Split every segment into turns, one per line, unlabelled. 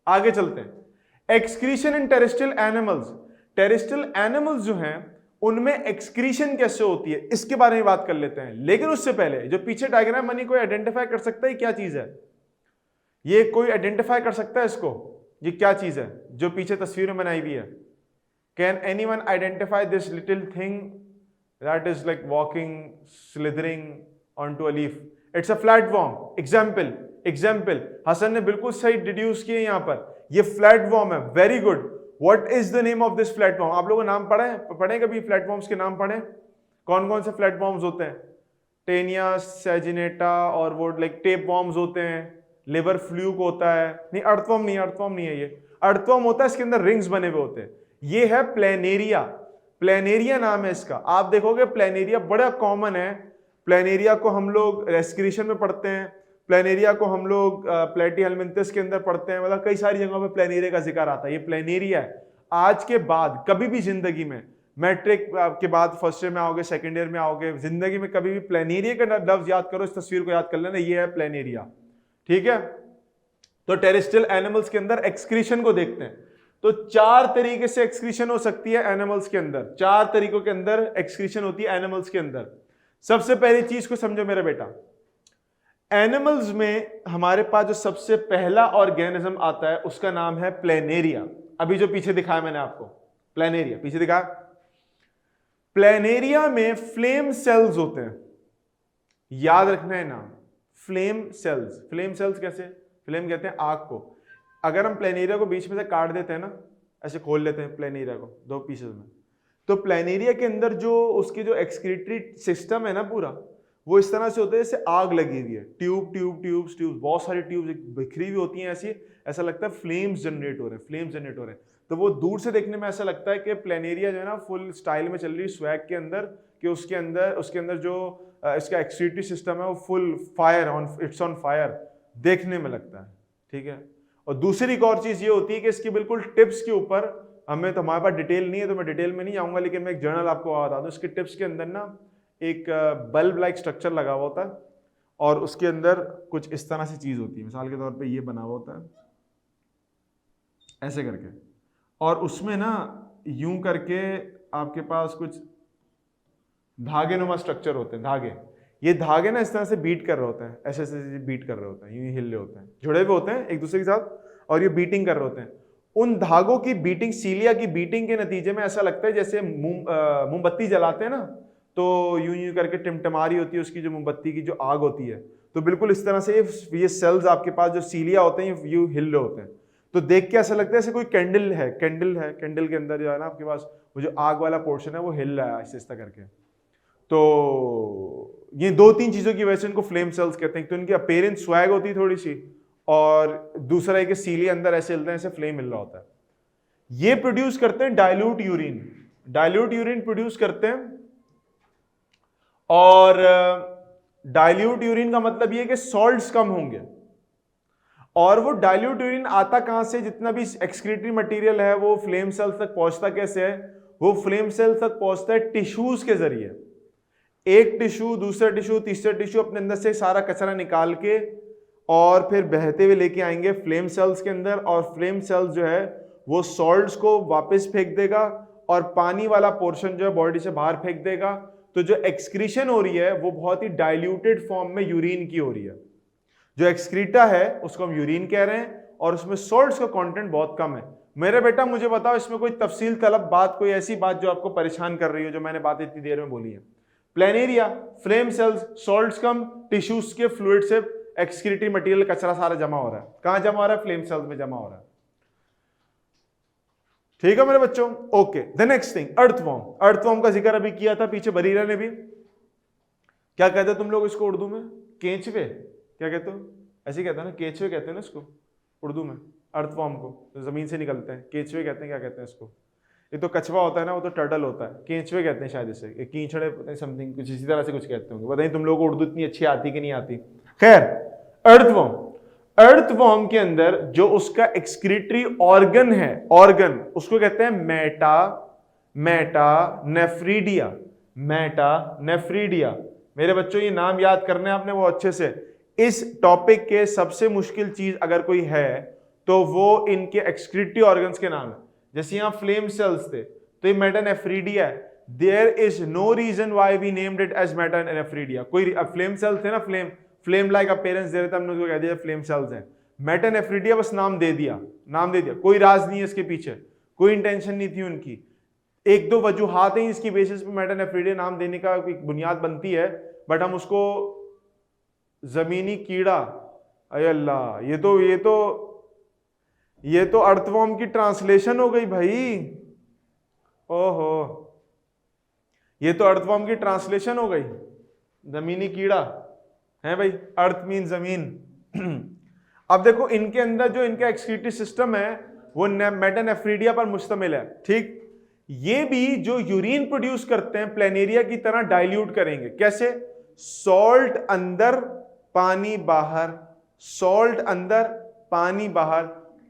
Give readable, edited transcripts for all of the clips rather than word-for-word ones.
आगे चलते हैं। Excretion in terrestrial animals, terrestrial animals जो हैं उनमें एक्सक्रीशन कैसे होती है इसके बारे में बात कर लेते हैं। लेकिन उससे पहले जो पीछे डायग्राम बनी, कोई आइडेंटिफाई कर सकता है क्या चीज है ये? कोई आइडेंटिफाई कर सकता है इसको? ये क्या चीज है जो पीछे तस्वीर में बनाई हुई है? Can anyone identify this little thing that is like walking slithering on to a leaf? It's a flatworm. Example Hasan ने बिल्कुल सही डिड्यूस किए यहां पर, ये फ्लैटवॉर्म है। Very good. What is the name of this platform? आप लोगों नाम पढ़े कभी प्लेटफॉर्म्स के नाम पढ़े? कौन कौन से प्लेटफॉर्म्स होते हैं? टेनिया, सेजिनेटा और वो लाइक टेप वॉर्म्स होते हैं, लिवर फ्लूक होता है। नहीं, अर्थवर्म नहीं है ये। अर्थवर्म होता है इसके अंदर रिंग्स बने हुए होते हैं। ये है प्लेनेरिया नाम है इसका। आप देखोगे प्लेनेरिया बड़ा कॉमन है। प्लेनेरिया को हम लोग रेस्क्रीशन में पढ़ते हैं, प्लेनेरिया को हम लोग प्लेटीहेल्मिन्थस के अंदर पढ़ते हैं, मतलब कई सारी जगहों पे प्लेनेरिया का जिक्र आता है। ये प्लेनेरिया है। आज के बाद कभी भी जिंदगी में, मैट्रिक के बाद फर्स्ट ईयर में आओगे, सेकेंड ईयर में आओगे, जिंदगी में कभी भी प्लेनेरिया का लफ्ज याद करो, इस तस्वीर को याद कर लेना, ये है प्लेनेरिया। ठीक है। तो टेरेस्ट्रियल एनिमल्स के अंदर एक्सक्रीशन को देखते हैं। तो 4 तरीके से एक्सक्रीशन हो सकती है एनिमल्स के अंदर। 4 तरीकों के अंदर एक्सक्रीशन होती है एनिमल्स के अंदर। सबसे पहली चीज को समझो मेरा बेटा, एनिमल्स में हमारे पास जो सबसे पहला ऑर्गेनिज्म आता है उसका नाम है प्लेनेरिया। अभी जो पीछे दिखाया मैंने आपको, प्लेनेरिया पीछे दिखा। प्लेनेरिया में फ्लेम सेल्स होते हैं, याद रखना है नाम, फ्लेम सेल्स। फ्लेम सेल्स कैसे? फ्लेम कहते हैं आग को। अगर हम प्लेनेरिया को बीच में से काट देते हैं ना, ऐसे खोल लेते हैं प्लेनेरिया को 2 पीसेस में, तो प्लेनेरिया के अंदर जो उसकी जो एक्सक्रीटरी सिस्टम है ना पूरा, वो इस तरह से होता है जैसे आग लगी हुई है। ट्यूब्स, बहुत सारी ट्यूब्स बिखरी हुई होती हैं ऐसी, ऐसा लगता है फ्लेम्स जनरेट हो रहे हैं। तो वो दूर से देखने में ऐसा लगता है कि प्लेनेरिया जो है ना फुल स्टाइल में चल रही है स्वैग के अंदर, कि उसके अंदर जो इसका एक्सक्रीटरी सिस्टम है वो फुल इट्स ऑन फायर देखने में लगता है। ठीक है। और दूसरी एक और चीज ये होती है कि इसकी बिल्कुल टिप्स के ऊपर, हमें तो हमारे पास डिटेल नहीं है तो मैं डिटेल में नहीं जाऊंगा, लेकिन मैं एक जर्नल आपको बता दूं, इसके टिप्स के अंदर ना एक बल्ब लाइक स्ट्रक्चर लगा हुआ होता है और उसके अंदर कुछ इस तरह से चीज होती है। मिसाल के तौर पे ये बना हुआ होता है ऐसे करके, और उसमें ना यूं करके आपके पास कुछ धागे नुमा स्ट्रक्चर होते हैं। धागे, ये धागे ना इस तरह से बीट कर रहे होते हैं, ऐसे ऐसे बीट कर रहे होते हैं, यूं हिल रहे होते हैं, जुड़े हुए होते हैं एक दूसरे के साथ, और ये बीटिंग कर रहे होते हैं। उन धागों की बीटिंग, सीलिया की बीटिंग के नतीजे में ऐसा लगता है जैसे मोमबत्ती जलाते हैं ना, तो यूं यूं करके टिमटिमा रही होती है उसकी जो मोमबत्ती की जो आग होती है। तो बिल्कुल इस तरह से ये सेल्स आपके पास जो सीलिया होते हैं यूं हिल रहे होते हैं। तो देख के ऐसा लगता है जैसे कोई कैंडल है, कैंडल के अंदर जो है ना आपके पास वो जो आग वाला पोर्शन है वो हिल रहा है ऐसे इस तरह करके। तो ये 2-3 चीजों की वजह से इनको फ्लेम सेल्स कहते हैं। तो इनकी अपीयरेंस स्वैग होती है थोड़ी सी, और दूसरा है कि सीलिया अंदर ऐसे हिलते हैं, ऐसे फ्लेम मिल रहा होता है। ये प्रोड्यूस करते हैं डाइल्यूट यूरिन प्रोड्यूस करते हैं। और डाइल्यूट यूरिन का मतलब ये है कि सॉल्ट्स कम होंगे। और वो डाइल्यूट यूरिन आता कहां से? जितना भी एक्सक्रीटरी मटेरियल है वो फ्लेम सेल्स तक पहुंचता कैसे है? वो फ्लेम सेल्स तक पहुंचता है टिश्यूज के जरिए। एक टिश्यू, दूसरा टिश्यू, तीसरा टिश्यू अपने अंदर से सारा कचरा निकाल के और फिर बहते हुए लेके आएंगे फ्लेम सेल्स के अंदर, और फ्लेम सेल्स जो है वो सॉल्ट्स को वापस फेंक देगा और पानी वाला पोर्शन जो है बॉडी से बाहर फेंक देगा। तो जो एक्सक्रीशन हो रही है वो बहुत ही डाइल्यूटेड फॉर्म में यूरिन की हो रही है। जो एक्सक्रीटा है उसको हम यूरिन कह रहे हैं, और उसमें सॉल्ट्स का कंटेंट बहुत कम है। मेरे बेटा मुझे बताओ इसमें कोई तफसील तलब बात, कोई ऐसी बात जो आपको परेशान कर रही हो, जो मैंने बात इतनी देर में बोली है? प्लेनेरिया, फ्लेम सेल्स, सॉल्ट्स कम, टिश्यूज के फ्लूइड से एक्सक्रीटरी मटेरियल कचरा सारा जमा हो रहा है। कहां जमा हो रहा है? फ्लेम सेल्स में जमा हो रहा है। ठीक है मेरे बच्चों, okay. The next thing, earthworm का जिक्र अभी किया था पीछे बरीरा ने भी। क्या कहते हो तुम लोग इसको उर्दू में? केंचवे, क्या कहते हो? ऐसे कहते हैं ना, केंचवे कहते हैं ना इसको उर्दू में, अर्थवॉर्म को, तो जमीन से निकलते हैं, केंचवे कहते हैं। क्या कहते हैं इसको? ये तो कछवा होता है ना, वो तो टर्टल होता है, केंचवे कहते हैं शायद इसे, कीचड़े समथिंग कुछ इसी तरह से कुछ कहते होंगे। बताइए तुम लोग को उर्दू इतनी अच्छी आती कि नहीं आती? खैर, अर्थवॉर्म के अंदर जो उसका एक्सक्रीटरी ऑर्गन है, उसको कहते हैं मेटानेफ्रीडिया। मेरे बच्चों ये नाम याद करने आपने वो अच्छे से। इस टॉपिक के सबसे मुश्किल चीज अगर कोई है तो वो इनके एक्सक्रीटरी ऑर्गन्स के नाम है। जैसे यहाँ फ्लेम सेल्स थे तो ये मेटानेफ्रीडिया है। There is no reason why we named it as metanephridia. कोई फ्लेम सेल्स थे ना, फ्लेम लाइक अपीयरेंस दे रहे थे, हमने उसको कह दिया फ्लेम सेल्स हैं। मेटानेफ्रीडिया बस नाम दे दिया, कोई राज नहीं है इसके पीछे, कोई इंटेंशन नहीं थी उनकी। एक दो वजूहात हैं इसकी बेसिस पे मेटानेफ्रीडिया नाम देने का एक बुनियाद बनती है, बट हम उसको जमीनी कीड़ा, अरे अल्लाह, ये तो अर्थवॉर्म की ट्रांसलेशन हो गई भाई। ओहो, ये तो अर्थवॉर्म की ट्रांसलेशन हो गई, जमीनी कीड़ा है भाई, अर्थ मीन जमीन। अब देखो इनके अंदर जो इनका एक्सक्रीटरी सिस्टम है वो मेटानेफ्रीडिया पर मुश्तमिल है, ठीक। ये भी जो यूरिन प्रोड्यूस करते हैं प्लेनेरिया की तरह डाइल्यूट करेंगे। कैसे? सॉल्ट अंदर पानी बाहर, सॉल्ट अंदर पानी बाहर।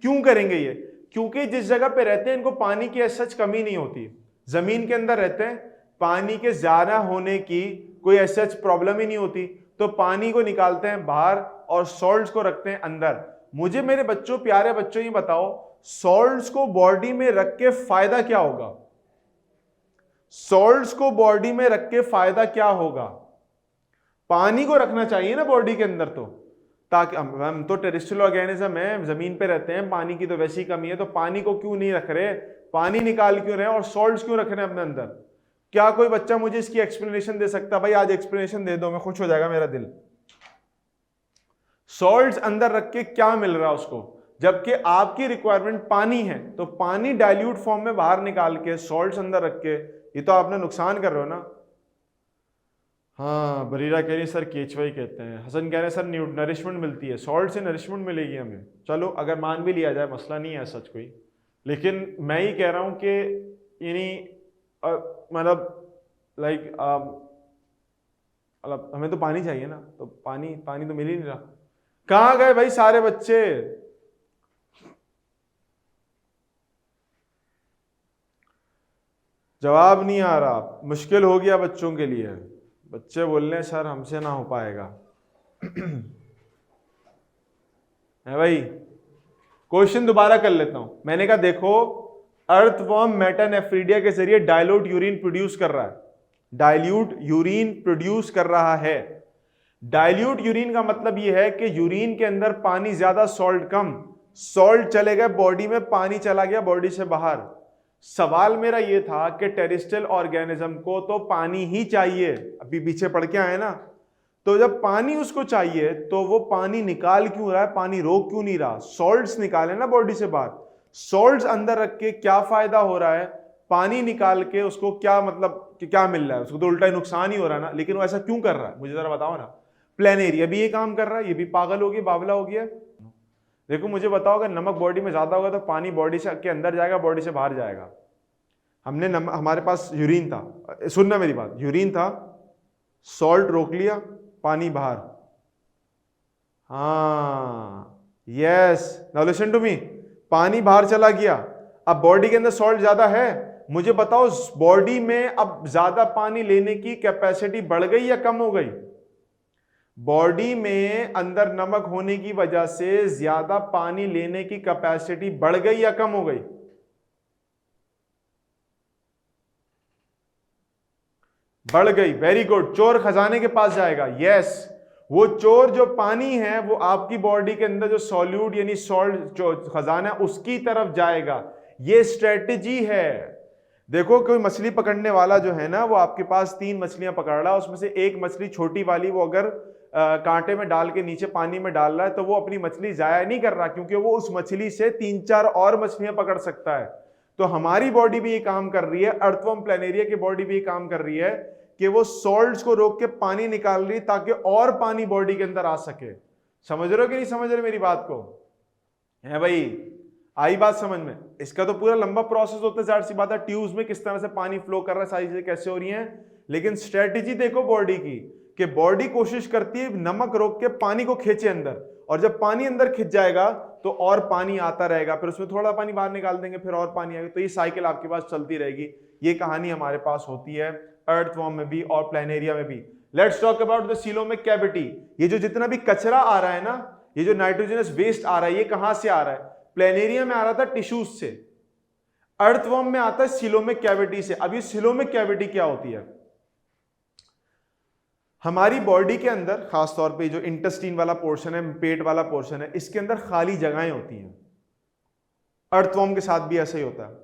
क्यों करेंगे ये? क्योंकि जिस जगह पे रहते हैं इनको पानी की सच कमी नहीं होती। जमीन के अंदर रहते हैं, पानी के ज्यादा होने की कोई ऐसा प्रॉब्लम ही नहीं होती, तो पानी को निकालते हैं बाहर और सॉल्ट्स को रखते हैं अंदर। मुझे मेरे बच्चों, प्यारे बच्चों, ये बताओ सॉल्ट्स को बॉडी में रख के फायदा क्या होगा? सॉल्ट्स को बॉडी में रख के फायदा क्या होगा? पानी को रखना चाहिए ना बॉडी के अंदर, तो ताकि हम तो टेरेस्ट्रियल ऑर्गेनिज्म है, जमीन पे रहते हैं, पानी की तो वैसी कमी है, तो पानी को क्यों नहीं रख रहे, पानी निकाल क्यों रहे और सॉल्ट्स क्यों रख रहे हैं अपने अंदर? क्या कोई बच्चा मुझे इसकी एक्सप्लेनेशन दे सकता? भाई आज एक्सप्लेनेशन दे दो, मैं खुश हो जाएगा मेरा दिल। सॉल्ट्स अंदर रख के क्या मिल रहा है उसको? जबकि आपकी रिक्वायरमेंट पानी है, तो पानी डाइल्यूट फॉर्म में बाहर निकाल के सॉल्ट्स अंदर रख के, ये तो आपने नुकसान कर रहे हो ना। हाँ, बरीरा कह रही सर केचवा ही कहते हैं, हसन कह रहे हैं सर नरिशमेंट मिलती है, सॉल्ट से नरिशमेंट मिलेगी हमें। चलो अगर मान भी लिया जाए, मसला नहीं है सच कोई, लेकिन मैं ही कह रहा हूं कि यानी मतलब लाइक हमें तो पानी चाहिए ना, तो पानी तो मिल ही नहीं रहा। कहाँ गए भाई सारे बच्चे? जवाब नहीं आ रहा, मुश्किल हो गया बच्चों के लिए। बच्चे बोल रहे हैं सर हमसे ना हो पाएगा। है भाई, क्वेश्चन दोबारा कर लेता हूं। मैंने कहा देखो, अर्थवर्म मेटानेफ्रीडिया के जरिए डाइल्यूट यूरिन प्रोड्यूस कर रहा है, डाइल्यूट यूरिन प्रोड्यूस कर रहा है। डाइल्यूट यूरिन का मतलब यह है कि यूरिन के अंदर पानी ज्यादा, सॉल्ट कम। सॉल्ट चले गए बॉडी में, पानी चला गया बॉडी से बाहर। सवाल मेरा यह था कि टेरेस्ट्रियल ऑर्गेनिज्म को तो पानी ही चाहिए, अभी पीछे पढ़ के आए ना, तो जब पानी उसको चाहिए तो वो पानी निकाल क्यों रहा है, पानी रोक क्यों नहीं रहा? सॉल्ट्स निकाले ना बॉडी से बाहर। सॉल्ट्स अंदर रख के क्या फायदा हो रहा है? पानी निकाल के उसको क्या मतलब कि क्या मिल रहा है उसको? तो उल्टा नुकसान ही हो रहा है ना। लेकिन वो ऐसा क्यों कर रहा है, मुझे जरा बताओ ना। प्लेनेरिया भी ये काम कर रहा है, ये भी पागल हो गया, बावला हो गया। देखो मुझे बताओ, अगर नमक बॉडी में ज्यादा होगा तो पानी बॉडी से के अंदर जाएगा, बॉडी से बाहर जाएगा। हमारे पास यूरिन था, सुनना मेरी बात, यूरिन था, सॉल्ट रोक लिया, पानी बाहर। हाँ yes, now listen to me, पानी बाहर चला गया। अब बॉडी के अंदर सॉल्ट ज्यादा है, मुझे बताओ बॉडी में अब ज्यादा पानी लेने की कैपेसिटी बढ़ गई या कम हो गई? बॉडी में अंदर नमक होने की वजह से ज्यादा पानी लेने की कैपेसिटी बढ़ गई या कम हो गई? बढ़ गई। Very good. चोर खजाने के पास जाएगा। यस, वो चोर जो पानी है वो आपकी बॉडी के अंदर जो सॉल्यूट यानी सॉल्ट जो खजाना है उसकी तरफ जाएगा। ये स्ट्रेटजी है। देखो कोई मछली पकड़ने वाला जो है ना, वो आपके पास 3 मछलियां पकड़ रहा है, उसमें से एक मछली छोटी वाली वो अगर कांटे में डाल के नीचे पानी में डाल रहा है तो वो अपनी मछली जाया नहीं कर रहा, क्योंकि वो उस मछली से 3-4 और मछलियां पकड़ सकता है। तो हमारी बॉडी भी ये काम कर रही है, अर्थवर्म प्लेनेरिया की बॉडी भी ये काम कर रही है कि वो सॉल्ट्स को रोक के पानी निकाल रही ताकि और पानी बॉडी के अंदर आ सके। समझ रहे हो कि नहीं समझ रहे मेरी बात को? है भाई, आई बात समझ में? इसका तो पूरा लंबा प्रोसेस होता है, जाहिर सी बात है, ट्यूब्स में किस तरह से पानी फ्लो कर रहा है, सारी चीजें कैसे हो रही हैं। लेकिन स्ट्रेटेजी देखो बॉडी की, कि बॉडी कोशिश करती है नमक रोक के पानी को खींचे अंदर, और जब पानी अंदर खिंच जाएगा तो और पानी आता रहेगा, फिर उसमें थोड़ा पानी बाहर निकाल देंगे, फिर और पानी आएगा। तो ये साइकिल आपके पास चलती रहेगी। ये कहानी हमारे पास होती है अर्थवर्म में भी और प्लेनेरिया में भी। Let's talk about the coelomic cavity. ये जो जितना भी कचरा आ रहा है ना, ये जो नाइट्रोजनस वेस्ट आ रहा है, ये कहां से आ रहा है? प्लेनेरिया में आ रहा था टिश्यूज से, अर्थवर्म में आता है सीलोमिक कैविटी से। अब ये सीलोमिक कैविटी क्या होती है? हमारी बॉडी के अंदर खासतौर पे जो इंटेस्टाइन वाला पोर्शन है, पेट वाला पोर्शन है, इसके अंदर खाली जगहें होती हैं। अर्थवर्म के साथ भी ऐसा ही होता है।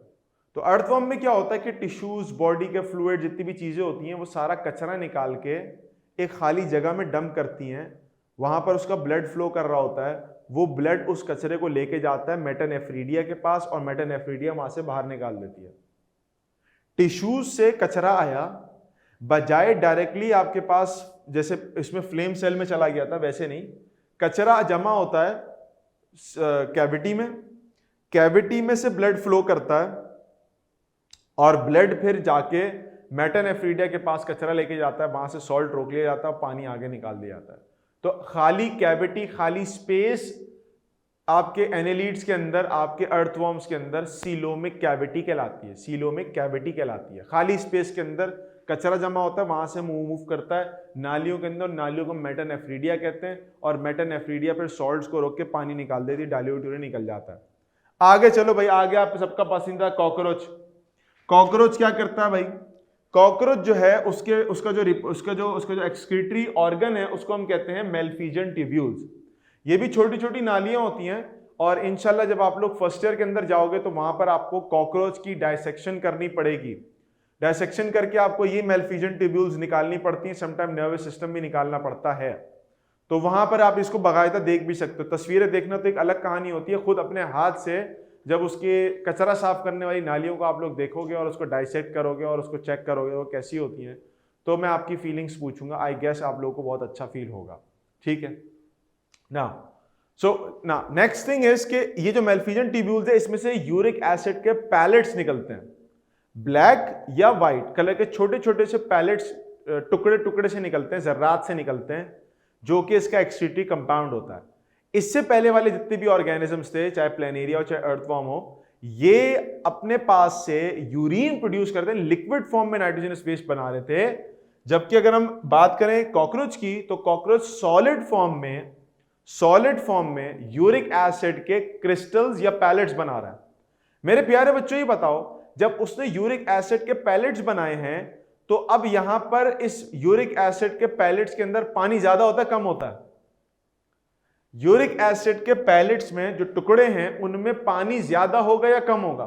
तो अर्थवर्म में क्या होता है कि टिश्यूज, बॉडी के फ्लूइड, जितनी भी चीजें होती हैं, वो सारा कचरा निकाल के एक खाली जगह में डंप करती हैं। वहां पर उसका ब्लड फ्लो कर रहा होता है, वो ब्लड उस कचरे को लेके जाता है मेटानेफ्रीडिया के पास, और मेटानेफ्रीडिया वहां से बाहर निकाल देती है। टिश्यूज से कचरा आया, बजाय डायरेक्टली आपके पास जैसे इसमें फ्लेम सेल में चला गया था, वैसे नहीं, कचरा जमा होता है कैविटी में, कैविटी में से ब्लड फ्लो करता है, और ब्लड फिर जाके मेटानेफ्रीडिया के पास कचरा लेके जाता है, वहां से सॉल्ट रोक लिया जाता है, पानी आगे निकाल दिया जाता है। तो खाली कैविटी, खाली स्पेस आपके एनेलिड्स के अंदर, आपके अर्थवर्म्स के अंदर सीलोमिक कैविटी कहलाती है, सीलोमिक कैविटी कहलाती है। खाली स्पेस के अंदर कचरा जमा होता है, वहां से मूव करता है नालियों के अंदर, नालियों को मेटानेफ्रीडिया कहते हैं, और मेटानेफ्रीडिया फिर सॉल्ट्स को रोक के पानी निकाल देती है, डाइल्यूट यूरिन निकल जाता है। आगे चलो भाई, आगे आप सबका पसंदीदा कॉकरोच। कॉकरोच क्या करता है भाई? कॉकरोच जो है उसका जो एक्सक्रीटरी ऑर्गन है, उसको हम कहते हैं मेलफिजियन ट्यूब्यूल्स। ये भी छोटी छोटी नालियां होती हैं, और इंशाल्लाह जब आप लोग फर्स्ट ईयर के अंदर जाओगे तो वहां पर आपको कॉकरोच की डायसेक्शन करनी पड़ेगी। डायसेक्शन करके आपको ये मेलफिजियन ट्यूब्यूल्स निकालनी पड़ती हैं, समटाइम नर्वस सिस्टम भी निकालना पड़ता है। तो वहां पर आप इसको बाकायदा देख भी सकते हो। तस्वीरें देखना तो एक अलग कहानी होती है, खुद अपने हाथ से जब उसके कचरा साफ करने वाली नालियों को आप लोग देखोगे और उसको डाइसेक्ट करोगे और उसको चेक करोगे वो कैसी होती हैं, तो मैं आपकी फीलिंग्स पूछूंगा। आई गेस आप लोगों को बहुत अच्छा फील होगा। ठीक है ना? ना नेक्स्ट थिंग इज कि ये जो मेलफिजियन ट्यूब्यूल्स है, इसमें से यूरिक एसिड के पैलेट्स निकलते हैं। ब्लैक या व्हाइट कलर के छोटे छोटे से पैलेट्स टुकड़े टुकड़े से निकलते हैं, जर्रात से निकलते हैं, जो कि इसका एक्सक्रीटरी कंपाउंड होता है। इससे पहले वाले जितने भी ऑर्गेनिजम्स थे, चाहे प्लेनेरिया हो चाहे अर्थवर्म हो, ये अपने पास से यूरिन प्रोड्यूस करते हैं, लिक्विड फॉर्म में नाइट्रोजनस वेस्ट बना रहे थे। जबकि अगर हम बात करें कॉकरोच की, तो कॉकरोच सॉलिड फॉर्म में यूरिक एसिड के क्रिस्टल्स या पैलेट्स बना रहा है। मेरे प्यारे बच्चों, ये बताओ, जब उसने यूरिक एसिड के पैलेट्स बनाए हैं, तो अब यहां पर इस यूरिक एसिड के पैलेट्स के अंदर पानी ज्यादा होता है, कम होता है? यूरिक एसिड के पैलेट्स में जो टुकड़े हैं, उनमें पानी ज्यादा होगा या कम होगा?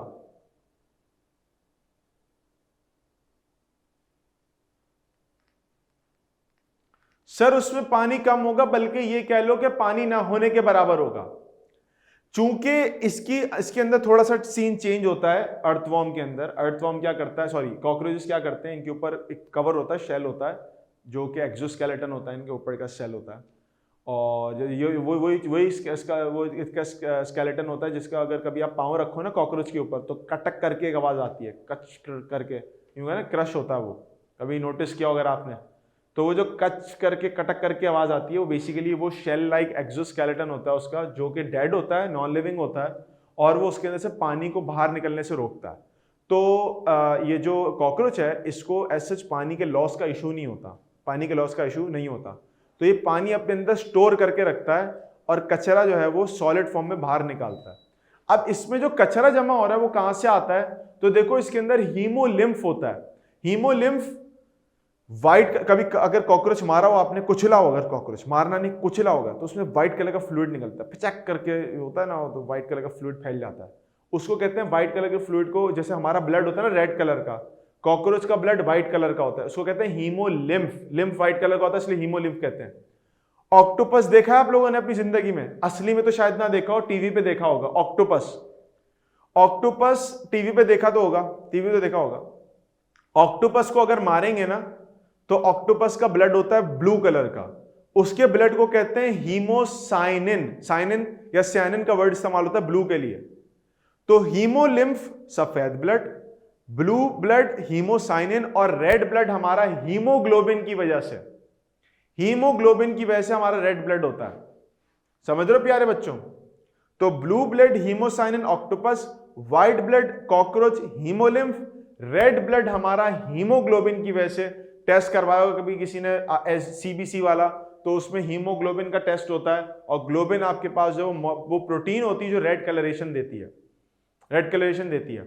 सर उसमें पानी कम होगा, बल्कि ये कह लो कि पानी ना होने के बराबर होगा। चूंकि इसके अंदर थोड़ा सा सीन चेंज होता है। अर्थवर्म के अंदर, अर्थवर्म क्या करता है, सॉरी कॉकरोचेस क्या करते हैं, इनके ऊपर एक कवर होता है, शेल होता है, जो कि एक्सोस्केलेटन होता है, इनके ऊपर का शेल होता है, और वही इसका स्केलेटन होता है, जिसका अगर कभी आप पाँव रखो ना कॉकरोच के ऊपर, तो कटक करके एक आवाज आती है, कच करके, यूं है ना, क्रश होता है वो। कभी नोटिस किया अगर आपने, तो वो जो कच करके कटक करके आवाज आती है, वो बेसिकली वो शेल लाइक एक्सोस्केलेटन होता है उसका, जो कि डेड होता है, नॉन लिविंग होता है, और वो उसके अंदर से पानी को बाहर निकलने से रोकता है। तो ये जो कॉकरोच है, इसको ऐसे पानी के लॉस का इशू नहीं होता, पानी के लॉस का इशू नहीं होता। तो ये पानी अपने अंदर स्टोर करके रखता है, और कचरा जो है वो सॉलिड फॉर्म में बाहर निकालता है। अब इसमें जो कचरा जमा हो रहा है वो कहां से आता है? तो देखो, इसके अंदर हीमोलिम्फ होता है। हीमोलिम्फ व्हाइट, कभी अगर कॉकरोच मारा हो आपने, कुचला हो, अगर कॉकरोच मारना नहीं कुचला होगा, तो उसमें व्हाइट कलर का फ्लूइड निकलता है, पिचक करके होता है ना, तो व्हाइट कलर का फ्लूइड फैल जाता है। उसको कहते हैं व्हाइट कलर के फ्लूइड को, जैसे हमारा ब्लड होता है ना रेड कलर का, कॉकरोच का ब्लड व्हाइट कलर का होता है, उसको कहते हैं हीमोलिम्फ। लिम्फ व्हाइट कलर का होता है, इसलिए हीमोलिम्फ कहते हैं। ऑक्टोपस देखा है आप लोगों ने अपनी जिंदगी में? असली में तो शायद ना देखा हो, टीवी पे देखा होगा। ऑक्टोपस टीवी पे देखा तो होगा, टीवी पे देखा होगा। ऑक्टोपस को अगर मारेंगे ना, तो ऑक्टोपस का ब्लड होता है ब्लू कलर का, उसके ब्लड को कहते हैं हीमोसाइनिन। साइनिन या साइनिन का वर्ड इस्तेमाल होता है ब्लू के लिए। तो हीमोलिम्फ सफेद ब्लड, ब्लू ब्लड हीमोसाइनिन, और रेड ब्लड हमारा हीमोग्लोबिन की वजह से, हीमोग्लोबिन की वजह से हमारा रेड ब्लड होता है। समझ रहे हो प्यारे बच्चों? तो blue blood haemocyanin octopus, white blood cockroach haemolymph, red blood हमारा हीमोग्लोबिन की वजह से। टेस्ट करवाया कभी किसी ने सीबीसी वाला, तो उसमें हीमोग्लोबिन का टेस्ट होता है, और ग्लोबिन आपके पास जो वो प्रोटीन होती है जो रेड कलरेशन देती है, रेड कलरेशन देती है,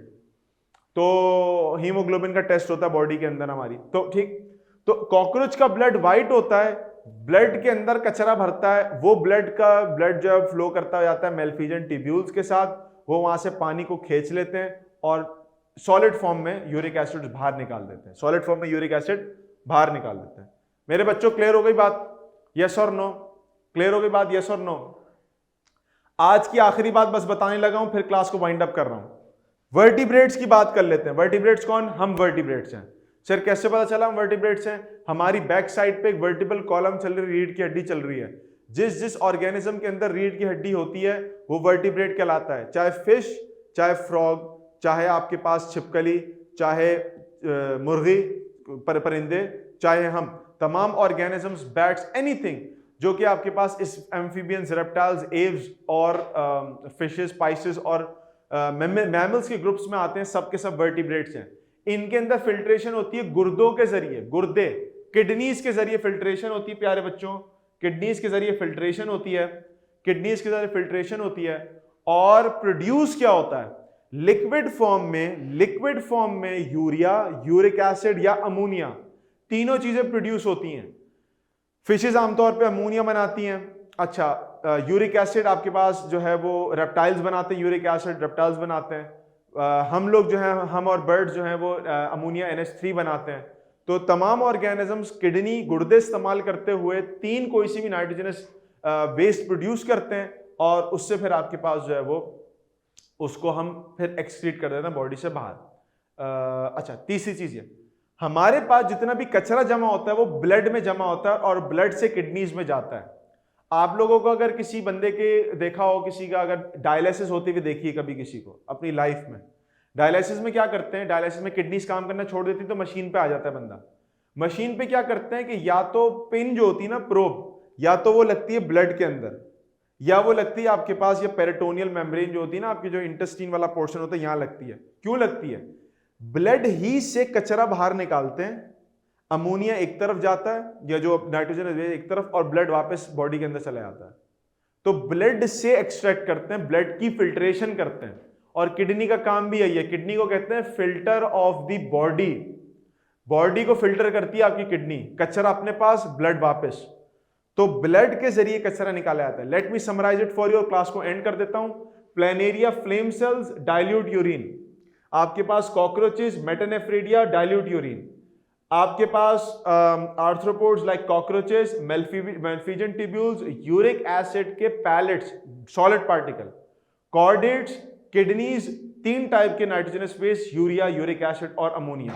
तो हीमोग्लोबिन का टेस्ट होता है बॉडी के अंदर हमारी। तो ठीक, तो कॉकरोच का ब्लड व्हाइट होता है, ब्लड के अंदर कचरा भरता है, वो ब्लड जब फ्लो करता जाता है मेलफिजन ट्यूब्यूल्स के साथ, वो वहां से पानी को खींच लेते हैं और सॉलिड फॉर्म में यूरिक एसिड बाहर निकाल देते हैं, सॉलिड फॉर्म में यूरिक एसिड बाहर निकाल देते हैं। मेरे बच्चों क्लियर हो गई बात? यस और नो? क्लियर हो गई बात? यस और नो? आज की आखिरी बात बस बताने लगा हूं, फिर क्लास को वाइंड अप कर रहा हूं। वर्टिब्रेट्स की बात कर लेते हैं। वर्टिब्रेट्स कौन? हम वर्टिब्रेट्स हैं। सर कैसे पता चला हम वर्टिब्रेट्स हैं? हमारी बैक साइड पे एक वर्टिबल कॉलम चल रही है, रीढ़ की हड्डी चल रही है। जिस जिस ऑर्गेनिज्म के अंदर रीढ़ की हड्डी होती है वो वर्टिब्रेट कहलाता है, चाहे फिश, चाहे फ्रॉग, चाहे आपके पास छिपकली, चाहे मुर्गी, परिंदे, चाहे हम, तमाम ऑर्गेनिजम्स, बैट्स, एनीथिंग जो कि आपके पास इस एम्फीबियंस, रेप्टाइल्स, एव्स और फिशेस, स्पाइसेस और मैमल्स के ग्रुप्स में आते हैं, सब के सब वर्टिब्रेट्स हैं। इनके अंदर फिल्ट्रेशन होती है गुर्दों के जरिए, गुर्दे, किडनीज के जरिए फिल्ट्रेशन होती है प्यारे बच्चों, किडनीज के जरिए फिल्ट्रेशन होती है, किडनीज के जरिए फिल्ट्रेशन होती है। और प्रोड्यूस क्या होता है? लिक्विड फॉर्म में यूरिया, यूरिक एसिड या अमोनिया, तीनों चीजें प्रोड्यूस होती हैं। फिशेज आमतौर पे अमोनिया बनाती हैं। अच्छा, यूरिक एसिड आपके पास जो है वो रेप्टाइल्स बनाते हैं, यूरिक एसिड रेप्टाइल्स बनाते हैं। हम लोग जो है, हम और बर्ड्स जो हैं वो अमोनिया NH3 बनाते हैं। तो तमाम ऑर्गेनिजम्स किडनी, गुर्दे इस्तेमाल करते हुए तीन कोई सी भी नाइट्रोजनस वेस्ट प्रोड्यूस करते हैं, और उससे फिर आपके पास जो है वो उसको हम फिर एक्सक्रीट कर देते हैं बॉडी से बाहर। अच्छा, तीसरी चीज है, हमारे पास जितना भी कचरा जमा होता है वो ब्लड में जमा होता है और ब्लड से किडनीज में जाता है। आप लोगों को अगर किसी बंदे के देखा हो, किसी का अगर डायलिसिस होते हुए देखिए कभी किसी को अपनी लाइफ में, डायलिसिस में क्या करते हैं, डायलिसिस में किडनीज काम करना छोड़ देती तो मशीन पे आ जाता है बंदा। मशीन पे क्या करते हैं कि या तो पिन जो होती है ना, प्रोब, या तो वो लगती है ब्लड के अंदर, या वो लगती है आपके पास ये पेरिटोनियल मेम्ब्रेन जो होती है ना, आपकी जो इंटेस्टाइन वाला पोर्शन होता है, यहां लगती है। क्यों लगती है? ब्लड ही से कचरा बाहर निकालते हैं, अमोनिया एक तरफ जाता है या जो नाइट्रोजन एक तरफ, और ब्लड वापस बॉडी के अंदर चला जाता है। तो ब्लड से एक्सट्रैक्ट करते हैं, ब्लड की फिल्ट्रेशन करते हैं। और किडनी का काम भी यही है, किडनी को कहते हैं filter of the body. Body को फिल्टर करती है आपकी किडनी, कचरा अपने पास, ब्लड वापस। तो ब्लड के जरिए कचरा निकाला जाता है। Let me summarise it for your, class को एंड कर देता हूं। Planaria flame cells dilute urine, आपके पास कॉकरोचेस मेटानेफ्रेडिया डाइल्यूट यूरिन, आपके पास arthropods like cockroaches, malpighian tubules, uric acid के pellets, solid particle, chordates, kidneys, तीन टाइप के nitrogenous waste, urea, uric acid और अमोनिया।